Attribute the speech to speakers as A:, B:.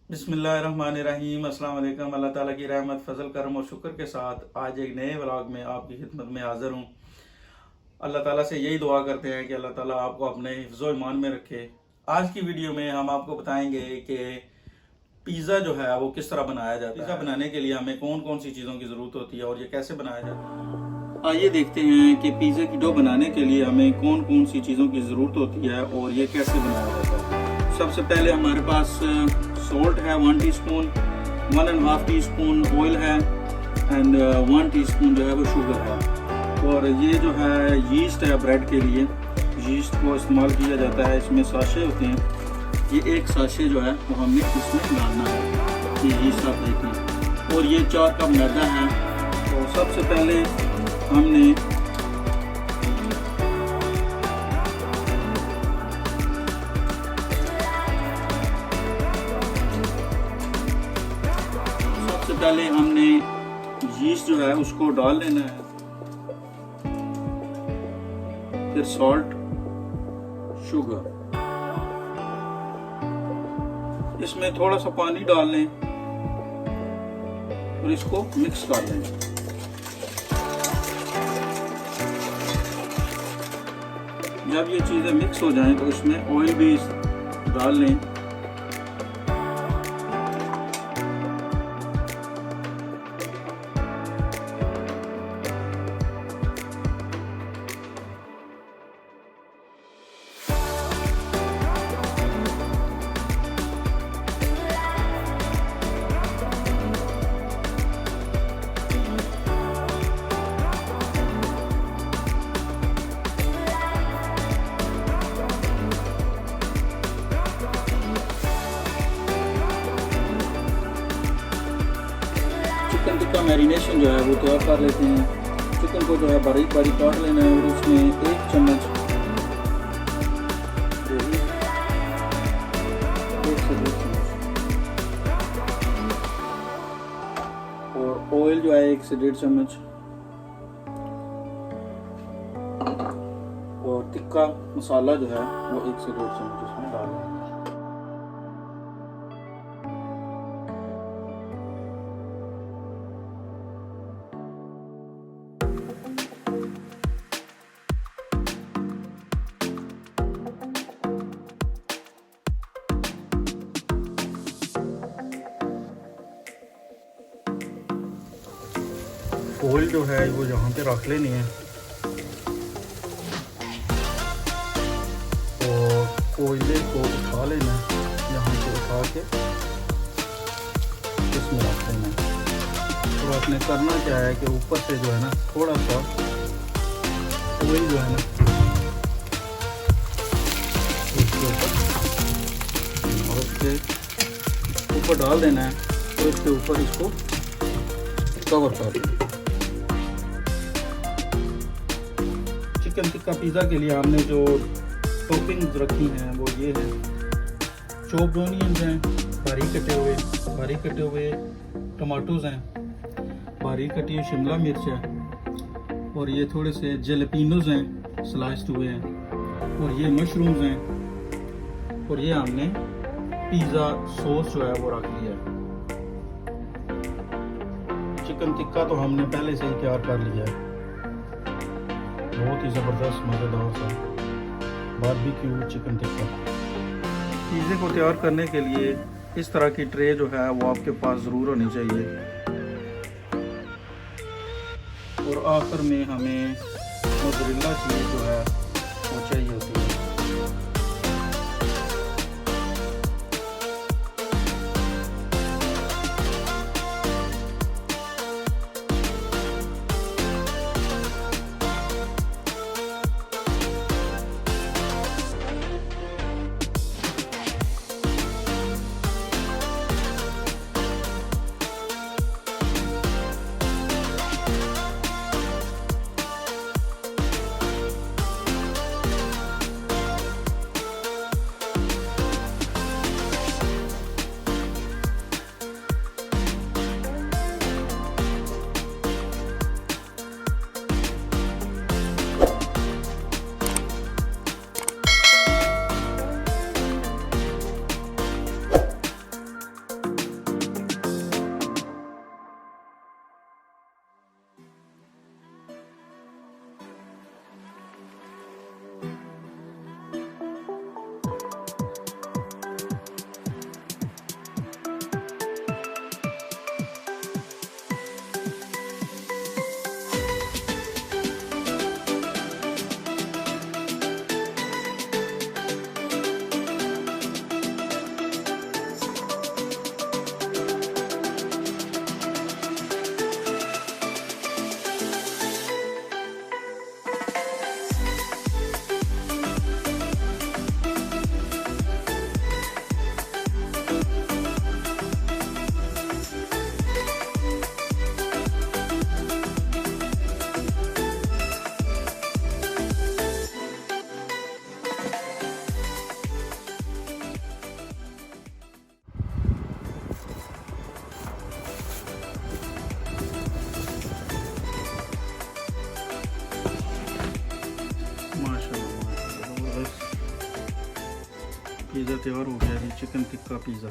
A: बिस्मिल्लाहिर्रहमानिर्रहीम। अस्सलाम वालेकुम। अल्लाह ताला की रहमत, फजल, करम और शुक्र के साथ आज एक नए व्लॉग में आपकी खिदमत में हाज़िर हूँ। अल्लाह ताला से यही दुआ करते हैं कि अल्लाह ताला आपको अपने हिफ्ज़ो ईमान में रखे। आज की वीडियो में हम आपको बताएंगे कि पिज़्ज़ा जो है वो किस तरह बनाया जाता है। पिज़्ज़ा बनाने के लिए हमें कौन कौन सी चीज़ों की ज़रूरत होती है और ये कैसे बनाया जाता है। आइए देखते हैं कि पिज़्ज़ा की डो बनाने के लिए हमें कौन कौन सी चीज़ों की ज़रूरत होती है और ये कैसे बनाया जाता है। सबसे पहले हमारे पास सॉल्ट है 1 टीस्पून, 1.5 टीस्पून ऑयल है एंड 1 टीस्पून जो है वो शुगर है। और ये जो है यीस्ट है ब्रेड के लिए, यीस्ट को इस्तेमाल किया जाता है। इसमें साशे होते हैं, ये एक साशे जो है वो हमने इसमें डालना है, ये यीस्ट आप देखें। और ये 4 कप मैदा है। तो सबसे पहले हमने यीस्ट जो है उसको डाल लेना है, फिर सॉल्ट, शुगर, इसमें थोड़ा सा पानी डाल लें और इसको मिक्स कर लें। जब ये चीज़ें मिक्स हो जाएं तो इसमें ऑयल भी डाल लें। चिकन टिक्का मैरिनेशन जो है वो तैयार कर लेते हैं। चिकन को जो है बारीक बारीक काट लेना है और उसमें 1 चम्मच और ऑयल जो है 1 से 1.5 चम्मच और टिक्का मसाला जो है वो 1 से 1.5 चम्मच इसमें डालना है। ऑयल जो है वो यहाँ पे रख लेनी है और ऑयल को उठा लेना है, यहाँ से उठा के इसमें रख लेना है। तो आपने करना क्या है कि ऊपर से जो है ना थोड़ा सा ऑयल जो है ना इसके ऊपर और उसके ऊपर डाल देना है और इसके ऊपर इसको कवर कर देना। चिकन टिक्का पिज़्ज़ा के लिए हमने जो टॉपिंग्स रखी हैं वो ये है, चॉप्ड ऑनियंस हैं बारीक कटे हुए टमाटोज़ हैं, बारीक कटी हुई शिमला मिर्च है और ये थोड़े से जलेपिनोज हैं स्लाइस्ड हुए हैं और ये मशरूम्स हैं और ये हमने पिज़्ज़ा सॉस जो है वो रख लिया है। चिकन टिक्का तो हमने पहले से ही तैयार कर लिया है, बहुत ही ज़बरदस्त मज़ेदार सा बारबेक्यू चिकन टिक्का। पिज़्ज़े को तैयार करने के लिए इस तरह की ट्रे जो है वो आपके पास ज़रूर होनी चाहिए। और आखिर में हमें मोज़रेला चीज़ जो है वो चाहिए होती है। पिज़्ज़ा तैयार हो गया जी, चिकन टिक्का पिज़्ज़ा।